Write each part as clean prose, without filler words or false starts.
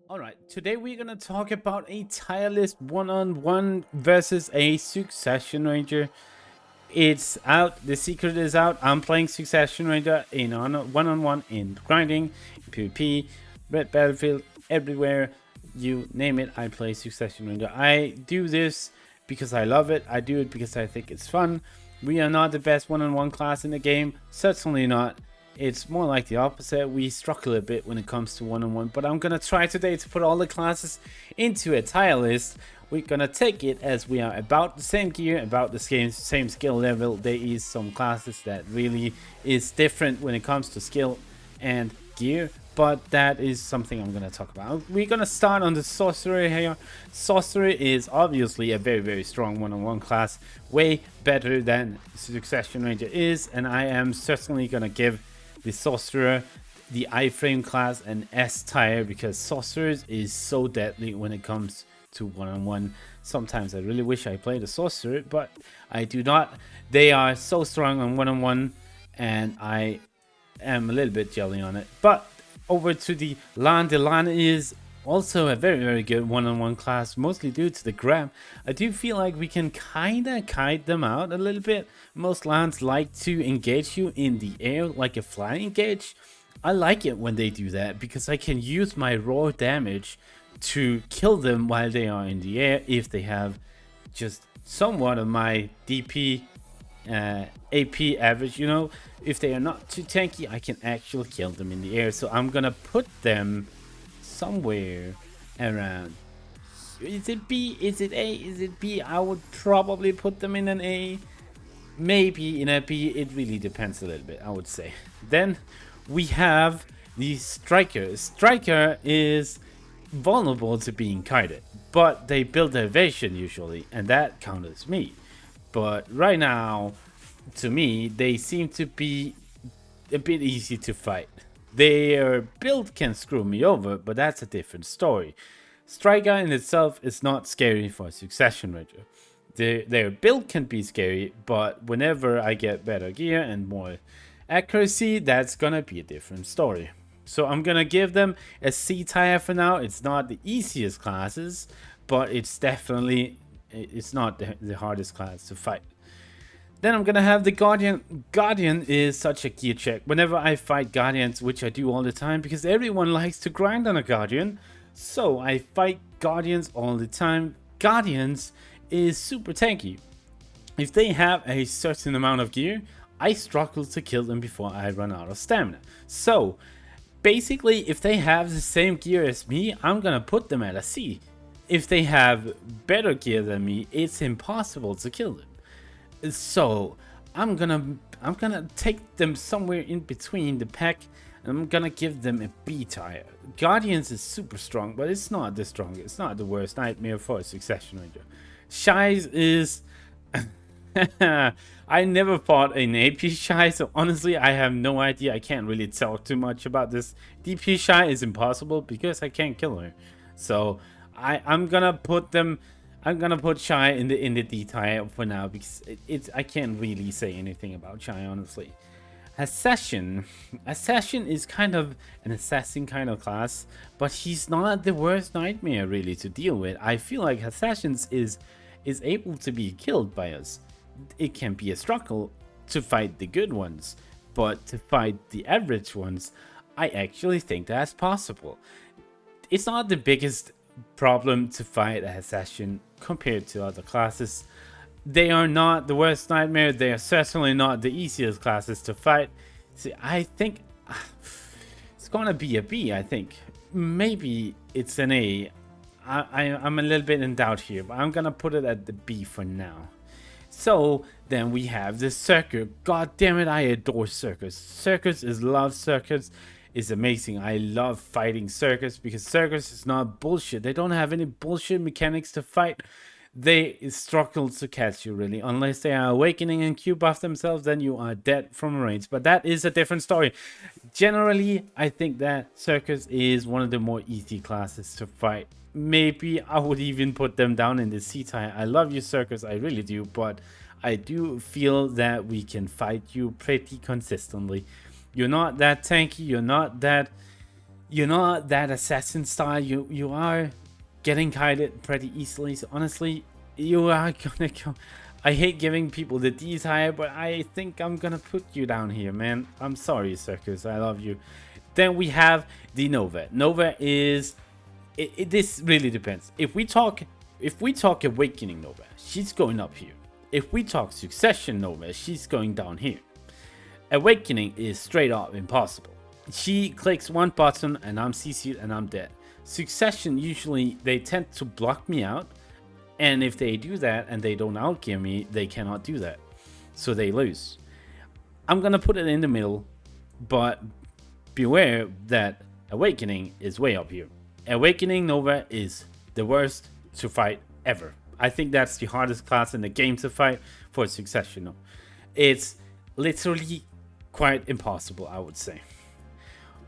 Alright, today we're gonna talk about a tier list one-on-one versus a Succession Ranger. It's out, the secret is out. I'm playing Succession Ranger in one-on-one in grinding, in PvP, Red Battlefield, everywhere. You name it, I play Succession Ranger. I do this because I love it. I do it because I think it's fun. We are not the best one-on-one class in the game, certainly not. It's more like the opposite. We struggle a bit when it comes to one-on-one, but I'm gonna try today to put all the classes into a tier list. We're gonna take it as we are about the same gear, about the same skill level. There is some classes that really is different when it comes to skill and gear, but that is something I'm gonna talk about. We're gonna start on the Sorcerer here. Sorcerer is obviously a very strong one-on-one class, way better than Succession Ranger is, and I am certainly gonna give the Sorcerer, the iframe class, an S tier because Sorcerers is so deadly when it comes to one-on-one. Sometimes I really wish I played a Sorcerer, but I do not. They are so strong on one-on-one, and I am a little bit jelly on it. But over to the Lan. The Lan is also a very good one-on-one class, mostly due to the grab. I do feel like we can kinda kite them out a little bit. Most lands like to engage you in the air like a flying engage. I like it when they do that because I can use my raw damage to kill them while they are in the air if they have just somewhat of my DP AP average, you know. If they are not too tanky, I can actually kill them in the air. So I'm gonna put them somewhere around. Is it B? Is it A? Is it B? I would probably put them in an A. Maybe in a B. It really depends a little bit, I would say. Then we have the Striker. Striker is vulnerable to being kited, but they build evasion usually, and that counters me. But right now, to me, they seem to be a bit easy to fight. Their build can screw me over, but that's a different story. Striker in itself is not scary for a Succession Ranger. Their build can be scary, but whenever I get better gear and more accuracy, that's gonna be a different story. So I'm gonna give them a C tier for now. It's not the easiest classes, but it's definitely, it's not the hardest class to fight. Then I'm gonna have the Guardian. Guardian is such a gear check. Whenever I fight Guardians, which I do all the time, because everyone likes to grind on a Guardian, so I fight Guardians all the time. Guardians is super tanky. If they have a certain amount of gear, I struggle to kill them before I run out of stamina. So basically, if they have the same gear as me, I'm gonna put them at a C. If they have better gear than me, it's impossible to kill them. So I'm gonna take them somewhere in between the pack, and I'm gonna give them a B tier. Guardians is super strong, but it's not the strongest. It's not the worst nightmare for a Succession Ranger. Shies is I never fought an AP Shy, so honestly I have no idea. I can't really talk too much about this. DP Shy is impossible because I can't kill her. So I'm gonna put them. I'm gonna put Shy in the D tier for now because I can't really say anything about Shy, honestly. Assassin is kind of an assassin kind of class, but he's not the worst nightmare really to deal with. I feel like Assassins is able to be killed by us. It can be a struggle to fight the good ones, but to fight the average ones, I actually think that's possible. It's not the biggest problem to fight a Assassin compared to other classes. They are not the worst nightmare. They are certainly not the easiest classes to fight. See, I think it's gonna be a B. I think maybe it's an A. I'm a little bit in doubt here, but I'm gonna put it at the B for now. So then we have the Circus. God damn it, I adore Circus. Circus is love. Circus is amazing. I love fighting Circus because Circus is not bullshit. They don't have any bullshit mechanics to fight. They struggle to catch you really, unless they are awakening and Q buff themselves, then you are dead from range. But that is a different story. Generally, I think that Circus is one of the more easy classes to fight. Maybe I would even put them down in the C tier. I love you, Circus, I really do, but I do feel that we can fight you pretty consistently. You're not that tanky, you're not that You're not that assassin style. You are getting kited pretty easily. So honestly, you are gonna go. I hate giving people the D tier, but I think I'm gonna put you down here, man. I'm sorry, Circus. I love you. Then we have the Nova. Nova is this really depends. If we talk Awakening Nova, she's going up here. If we talk Succession Nova, she's going down here. Awakening is straight up impossible. She clicks one button and I'm CC'd and I'm dead. Succession, usually they tend to block me out, and if they do that and they don't outgear me, they cannot do that. So they lose. I'm gonna put it in the middle, but beware that Awakening is way up here. Awakening Nova is the worst to fight ever. I think that's the hardest class in the game to fight for Succession. It's literally quite impossible, I would say.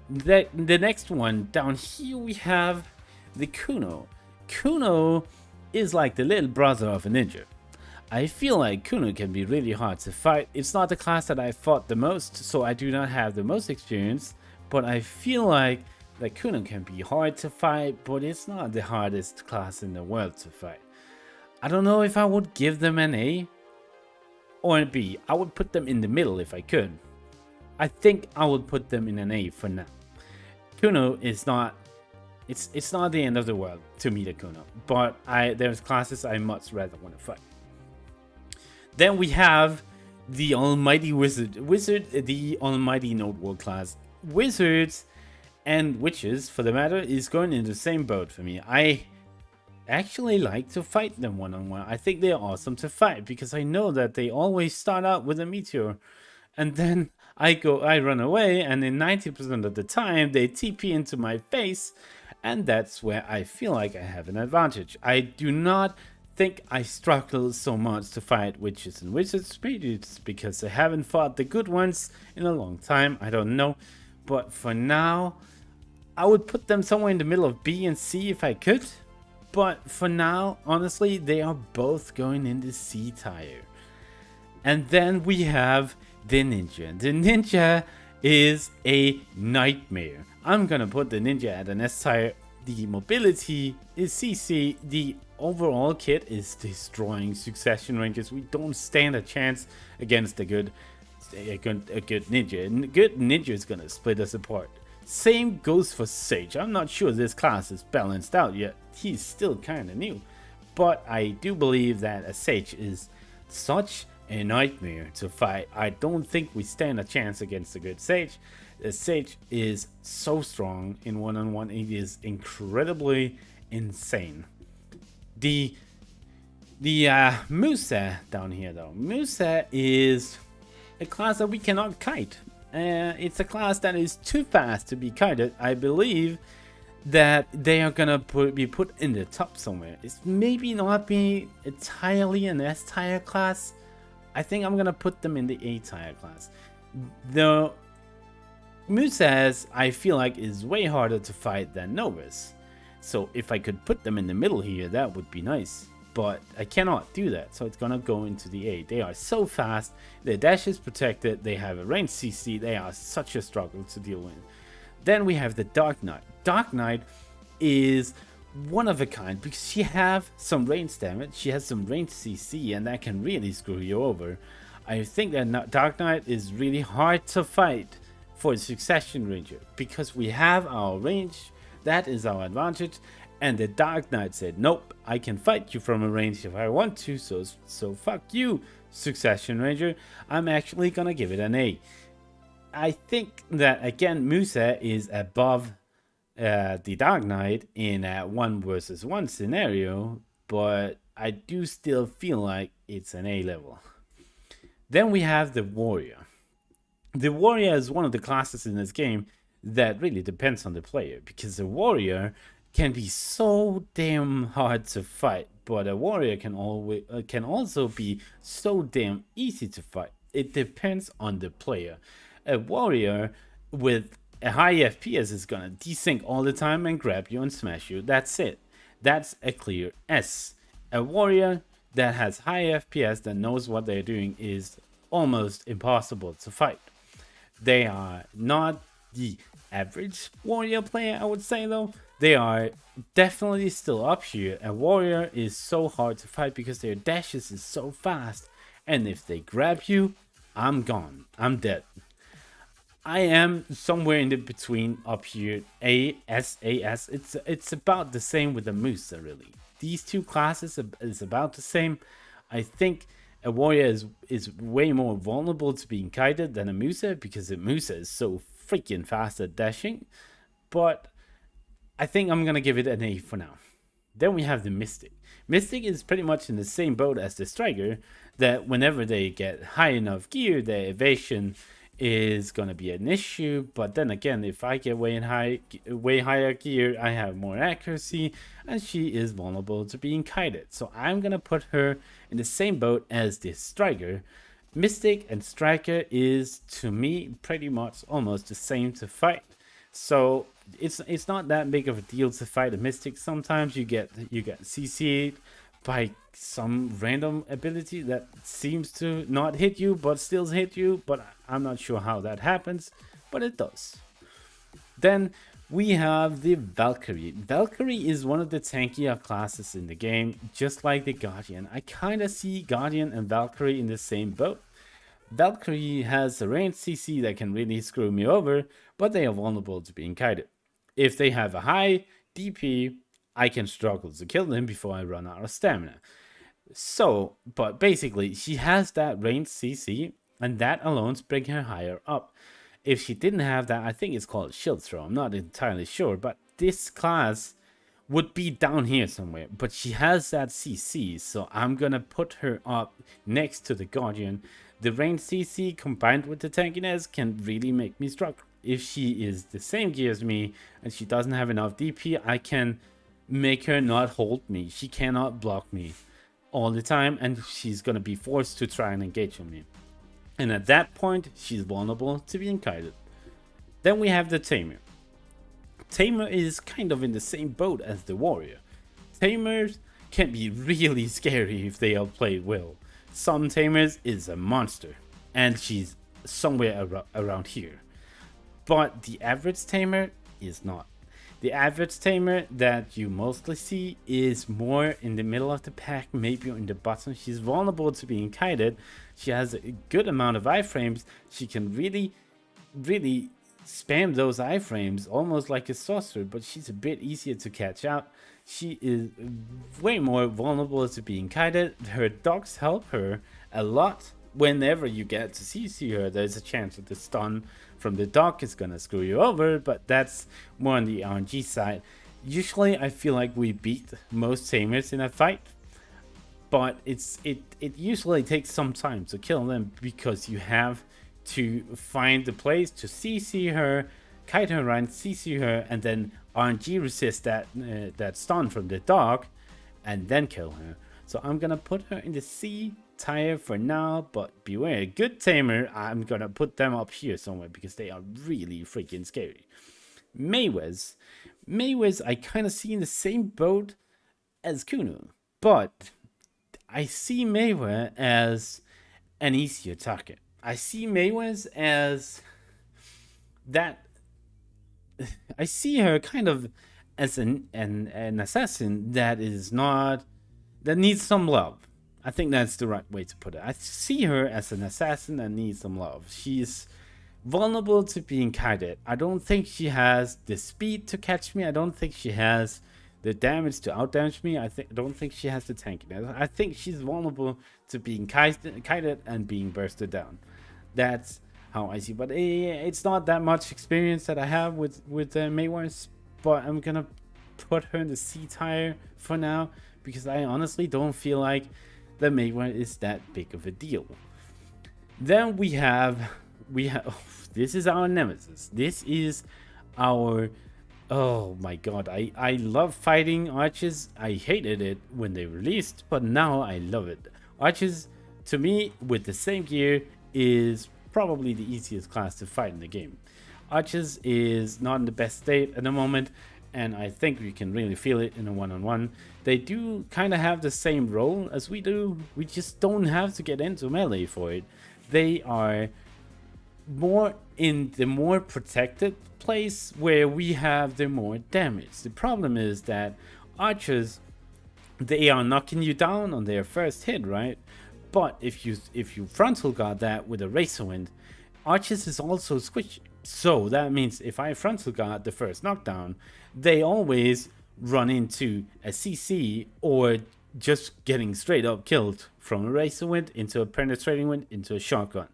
The next one down here we have the Kuno. Kuno is like the little brother of a ninja. I feel like Kuno can be really hard to fight. It's not the class that I fought the most, so I do not have the most experience, but I feel like Kuno can be hard to fight, but it's not the hardest class in the world to fight. I don't know if I would give them an A or a B. I would put them in the middle if I could. I think I would put them in an A for now. Kuno is not, it's not the end of the world to meet a Kuno, but there's classes I much rather want to fight. Then we have the Almighty Wizard. The Almighty Node World class. Wizards and Witches, for the matter, is going in the same boat for me. I actually like to fight them one-on-one. I think they're awesome to fight because I know that they always start out with a meteor. And then I run away, and in 90% of the time, they TP into my face, and that's where I feel like I have an advantage. I do not think I struggle so much to fight witches and wizards. Maybe it's because I haven't fought the good ones in a long time, I don't know. But for now, I would put them somewhere in the middle of B and C if I could. But for now, honestly, they are both going in the C tier. And then we have the Ninja. The Ninja is a nightmare. I'm gonna put the Ninja at an S tier. The mobility is CC. The overall kit is destroying Succession Rangers. We don't stand a chance against a good Ninja. A good Ninja is gonna split us apart. Same goes for Sage. I'm not sure this class is balanced out yet. He's still kinda new. But I do believe that a Sage is such a nightmare to fight. I don't think we stand a chance against a good Sage. The Sage is so strong in one-on-one. It is incredibly insane. The Musa down here though. Musa is a class that we cannot kite. It's a class that is too fast to be kited. I believe that they are gonna be put in the top somewhere. It's maybe not be entirely an S tier class. I think I'm gonna put them in the A tier class. The Musas, I feel like, is way harder to fight than Novas. So if I could put them in the middle here, that would be nice. But I cannot do that, so it's gonna go into the A. They are so fast, their dash is protected, they have a range CC, they are such a struggle to deal with. Then we have the Dark Knight. Dark Knight is one of a kind because she have some range damage, she has some range CC, and that can really screw you over. I think that Dark Knight is really hard to fight for a Succession Ranger because we have our range, that is our advantage, and the Dark Knight said, nope, I can fight you from a range if I want to, so fuck you, Succession Ranger. I'm actually gonna give it an A. I think that, again, Musa is above the Dark Knight in a 1 versus 1 scenario, but I do still feel like it's an A level. Then we have the Warrior. The Warrior is one of the classes in this game that really depends on the player, because the Warrior can be so damn hard to fight, but a Warrior can also be so damn easy to fight. It depends on the player. A Warrior with a high FPS is gonna desync all the time and grab you and smash you. That's it. That's a clear S. A Warrior that has high FPS, that knows what they're doing, is almost impossible to fight. They are not the average warrior player, I would say though. They are definitely still up here. A warrior is so hard to fight because their dashes is so fast. And if they grab you, I'm gone. I'm dead. I am somewhere in the between up here. AS. It's about the same with the Musa, really. These two classes is about the same. I think a warrior is way more vulnerable to being kited than a Musa because a Musa is so freaking fast at dashing. But I think I'm gonna give it an A for now. Then we have the Mystic. Mystic is pretty much in the same boat as the Striker, that whenever they get high enough gear, their evasion is gonna be an issue. But then again, if I get way higher gear, I have more accuracy, and she is vulnerable to being kited. So I'm gonna put her in the same boat as the Striker. Mystic and Striker is, to me, pretty much almost the same to fight. So it's not that big of a deal to fight a Mystic. Sometimes you get CC'd by some random ability that seems to not hit you but still hit you, but I'm not sure how that happens, but it does. Then we have the Valkyrie. Valkyrie is one of the tankier classes in the game, just like the Guardian. I kind of see Guardian and Valkyrie in the same boat. Valkyrie has a ranged CC that can really screw me over, but they are vulnerable to being kited. If they have a high DP, I can struggle to kill them before I run out of stamina. So, but basically, she has that ranged CC, and that alone brings her higher up. If she didn't have that, I think it's called shield throw. I'm not entirely sure, but this class would be down here somewhere. But she has that CC, so I'm gonna put her up next to the Guardian. The ranged CC combined with the tankiness can really make me struggle. If she is the same gear as me and she doesn't have enough DP, I can make her not hold me. She cannot block me all the time, and she's gonna be forced to try and engage on me. And at that point, she's vulnerable to being kited. Then we have the Tamer. Tamer is kind of in the same boat as the Warrior. Tamers can be really scary if they are played well. Some Tamers is a monster, and she's somewhere around here. But the average Tamer is not. The average Tamer that you mostly see is more in the middle of the pack, maybe in the bottom. She's vulnerable to being kited. She has a good amount of iframes. She can really spam those iframes almost like a sorcerer, but she's a bit easier to catch out. She is way more vulnerable to being kited. Her dogs help her a lot. Whenever you get to CC her, there's a chance that the stun from the dog is gonna screw you over, but that's more on the RNG side. Usually I feel like we beat most Tamers in a fight, but it usually takes some time to kill them because you have to find the place to CC her, kite her around, CC her, and then RNG resist that stun from the dog, and then kill her. So I'm gonna put her in the C tier for now, but beware, a good Tamer, I'm gonna put them up here somewhere because they are really freaking scary. Maywes I kind of see in the same boat as Kuno, but I see Maywe as an easier target. I see Maywes as that. I see her kind of as an assassin that needs some love. I think that's the right way to put it. I see her as an assassin that needs some love. She's vulnerable to being kited. I don't think she has the speed to catch me. I don't think she has the damage to outdamage me. I don't think she has the tankiness. I think she's vulnerable to being kited and being bursted down. That's how I see. But it's not that much experience that I have with Maywars. But I'm gonna put her in the C tier for now because I honestly don't feel like the Maywar is that big of a deal. Then we have this is our nemesis. This is our, oh my god, I love fighting archers. I hated it when they released, but now I love it. Archers, to me, with the same gear, is probably the easiest class to fight in the game. Archers is not in the best state at the moment, and I think we can really feel it in a one-on-one. They do kind of have the same role as we do. We just don't have to get into melee for it. They are more in the more protected place where we have the more damage. The problem is that archers, they are knocking you down on their first hit, right? But if you frontal guard that with a razor wind, archers is also squishy. So that means if I frontal guard the first knockdown, they always run into a CC or just getting straight up killed from a razor wind into a penetrating wind into a shotgun.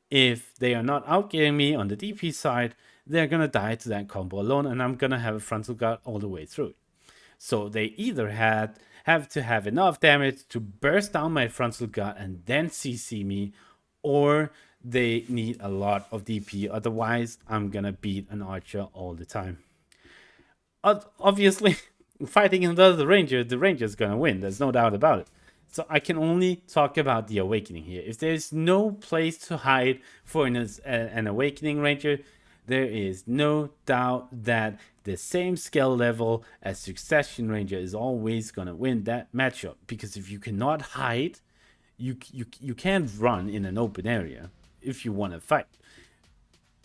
If they are not outgearing me on the DP side, they're gonna die to that combo alone, and I'm gonna have a frontal guard all the way through it. So they either have to have enough damage to burst down my frontal guard and then CC me, or they need a lot of DP. Otherwise, I'm gonna beat an archer all the time. Obviously, fighting another ranger, the ranger's gonna win. There's no doubt about it. So I can only talk about the awakening here. If there's no place to hide for an awakening ranger, there is no doubt that the same skill level as Succession Ranger is always going to win that matchup. Because if you cannot hide, you can't run in an open area if you want to fight.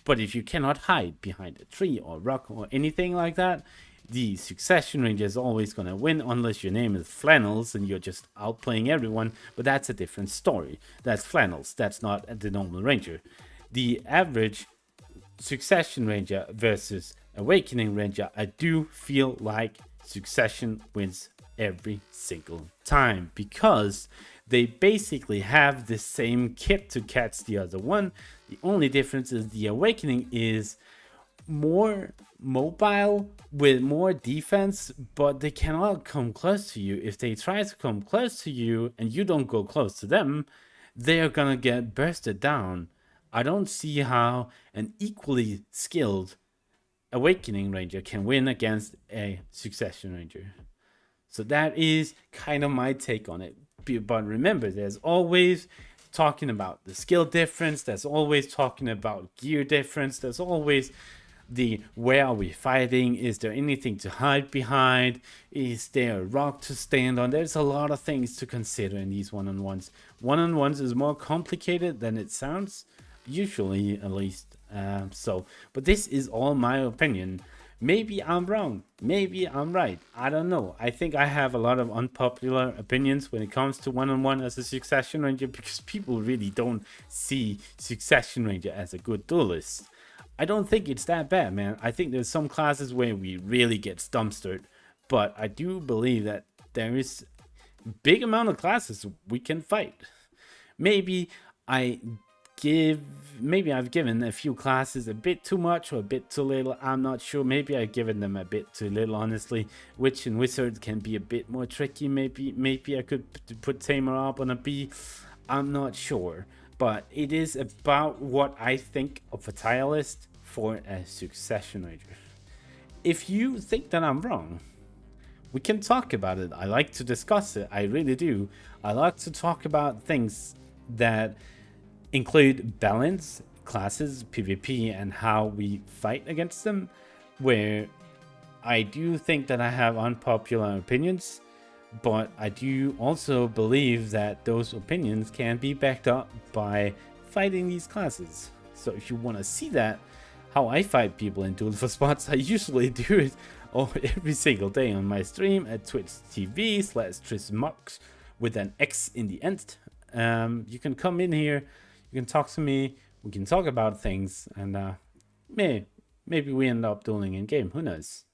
But if you cannot hide behind a tree or rock or anything like that, the Succession Ranger is always going to win unless your name is Flannels and you're just outplaying everyone. But that's a different story. That's Flannels. That's not the normal Ranger. The average Succession Ranger versus Awakening Ranger, I do feel like Succession wins every single time because they basically have the same kit to catch the other one. The only difference is the Awakening is more mobile with more defense, but they cannot come close to you. If they try to come close to you and you don't go close to them, they are gonna get bursted down. I don't see how an equally skilled Awakening Ranger can win against a Succession Ranger. So that is kind of my take on it. But remember, there's always talking about the skill difference. There's always talking about gear difference. There's always the where are we fighting? Is there anything to hide behind? Is there a rock to stand on? There's a lot of things to consider in these one-on-ones. One-on-ones is more complicated than it sounds, usually at least. But this is all my opinion. Maybe I'm wrong. Maybe I'm right. I don't know. I think I have a lot of unpopular opinions when it comes to one-on-one as a Succession Ranger because people really don't see Succession Ranger as a good duelist. I don't think it's that bad, man. I think there's some classes where we really get dumpstered, but I do believe that there is a big amount of classes we can fight. Maybe I've given a few classes a bit too much or a bit too little. I'm not sure. Maybe I've given them a bit too little, honestly. Witch and Wizard can be a bit more tricky. Maybe I could put Tamer up on a B. I'm not sure. But it is about what I think of a tier list for a Succession Ranger. If you think that I'm wrong, we can talk about it. I like to discuss it. I really do. I like to talk about things that include balance, classes, PvP, and how we fight against them, where I do think that I have unpopular opinions, but I do also believe that those opinions can be backed up by fighting these classes. So if you want to see that, how I fight people in Duel for Spots, I usually do it every single day on my stream at twitch.tv/trismox with an X in the end. You can come in here, you can talk to me, we can talk about things, and maybe we end up dueling in game, who knows.